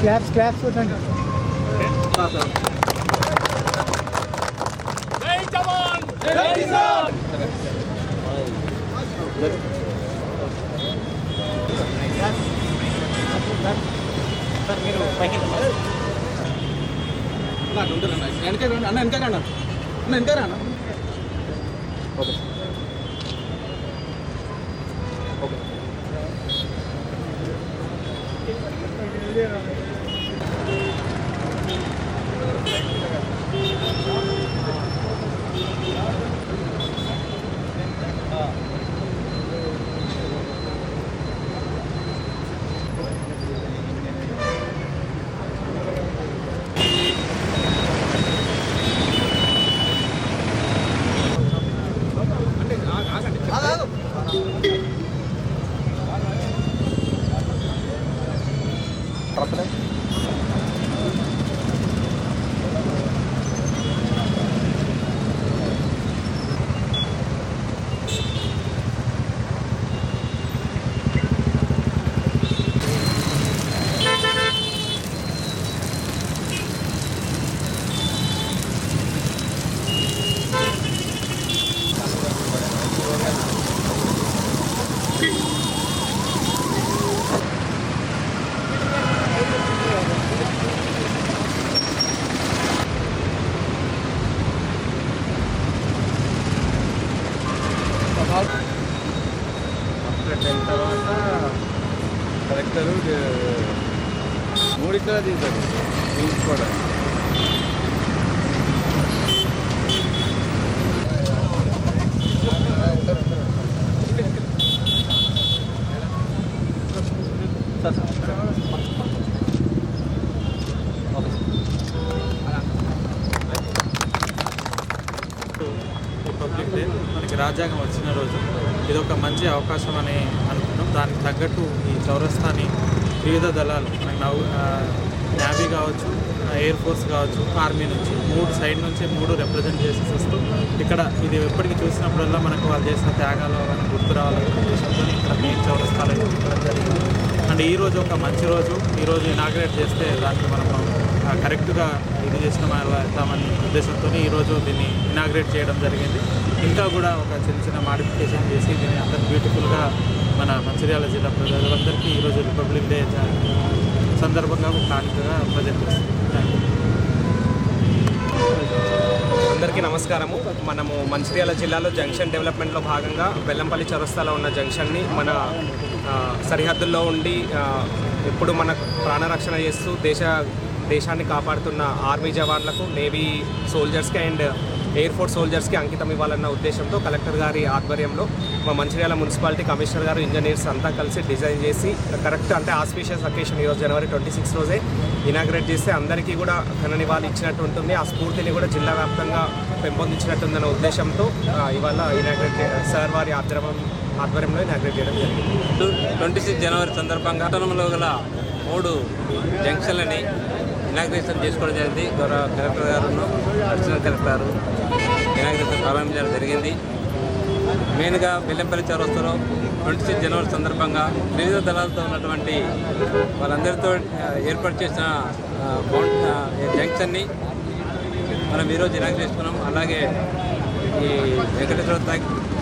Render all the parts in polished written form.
Claps కొట్టండి. జై జవాన్ జై కిసాన్. మీరు పైకి అన్న వెనక రానా ఓకే ఓకే తర్వాత కలెక్టరు మూడిట్లో తీశారు తీసుకోవడానికి. రిపబ్లిక్ డే మనకి రాజ్యాంగం వచ్చిన రోజు ఇది ఒక మంచి అవకాశం అని అనుకున్నాం. దానికి తగ్గట్టు ఈ చౌరస్తాని వివిధ దళాలు నేవీ కావచ్చు, ఎయిర్ ఫోర్స్ కావచ్చు, ఆర్మీ నుంచి సైడ్ నుంచి రిప్రజెంట్ చేసి వస్తూ ఇక్కడ ఇది ఎప్పటికీ చూసినప్పుడల్లా మనకు వాళ్ళు చేసిన త్యాగాలు అవన్నీ గుర్తు రావాలనే ఉద్దేశంతో ఇక్కడ మెయిన్ చౌరస్తాలో చూడడం జరిగింది. అండ్ ఈరోజు ఒక మంచి రోజు. ఈరోజు ఇనాగ్రేట్ చేస్తే దానికి మనం కరెక్ట్గా ఇది చేసిన వెళ్తామని ఉద్దేశంతో ఈరోజు దీన్ని ఇనాగ్రేట్ చేయడం జరిగింది. ఇంకా కూడా ఒక చిన్న మాడిఫికేషన్ చేసి దీన్ని అంత బ్యూటిఫుల్గా మన మంచిర్యాల జిల్లా ప్రజలందరికీ ఈరోజు రిపబ్లిక్ డే సందర్భంగా కానుకగా ప్రజెంట్ చేస్తుంది. అందరికీ నమస్కారము. మనము మంచిర్యాల జిల్లాలో జంక్షన్ డెవలప్మెంట్లో భాగంగా బెల్లంపల్లి చౌరస్తాలో ఉన్న జంక్షన్ని మన సరిహద్దుల్లో ఉండి ఎప్పుడు మన ప్రాణరక్షణ చేస్తూ దేశాన్ని కాపాడుతున్న ఆర్మీ జవాన్లకు, నేవీ సోల్జర్స్కి అండ్ ఎయిర్ ఫోర్స్ సోల్జర్స్కి అంకితం ఇవ్వాలన్న ఉద్దేశంతో కలెక్టర్ గారి ఆధ్వర్యంలో మా మంచిర్యాల మున్సిపాలిటీ కమిషనర్ గారు, ఇంజనీర్స్ అంతా కలిసి డిజైన్ చేసి కరెక్ట్ అంటే ఆస్పీషియస్ అకేషన్ ఈరోజు జనవరి 26 రోజే ఇనాగ్రేట్ చేస్తే అందరికీ కూడా ఘన నివాళి ఇచ్చినట్టు ఉంటుంది. ఆ స్ఫూర్తిని కూడా జిల్లా వ్యాప్తంగా పెంపొందించినట్టుందన్న ఉద్దేశంతో ఇవాళ ఇనాగ్రేట్ సార్ వారి ఆధ్వర్యంలో ఇనాగ్రేట్ చేయడం జరిగింది. 26 జనవరి సందర్భంగా పట్టణంలో గల 3 జంక్షన్లని ఇనాగ్రేషన్ చేసుకోవడం జరిగింది. గౌరవ కలెక్టర్ గారును, అడిషనల్ కలెక్టర్ గారు ఇనాగ్రేషన్ ప్రారంభించడం జరిగింది. మెయిన్గా బెల్లంపల్లి చౌరస్తాలో 26 జనవరి సందర్భంగా వివిధ దళాలతో ఉన్నటువంటి వాళ్ళందరితో ఏర్పాటు చేసిన జంక్షన్ని మనం ఈరోజు ఇనాగ్రేట్ చేసుకున్నాం. అలాగే ఈ వెంకటేశ్వర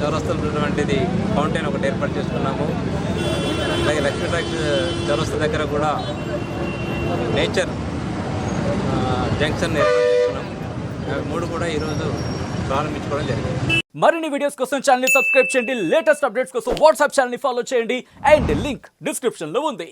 చౌరస్తాలో ఉన్నటువంటిది ఫౌంటైన్ ఒకటి ఏర్పాటు చేసుకున్నాము. అలాగే లక్ష్మీట్రాక్ చౌరస్తా దగ్గర కూడా నేచర్ జంక్షన్ ఏర్పాటు చేసుకున్నాం. 3 కూడా ఈరోజు ప్రారంభించుకోవడం జరిగింది. మరిన్ని వీడియోస్ కోసం ఛానల్ ని సబ్స్క్రైబ్ చేయండి. లేటెస్ట్ అప్డేట్స్ కోసం వాట్సాప్ ఛానల్ ని ఫాలో చేయండి. అండ్ లింక్ డిస్క్రిప్షన్ లో ఉంది.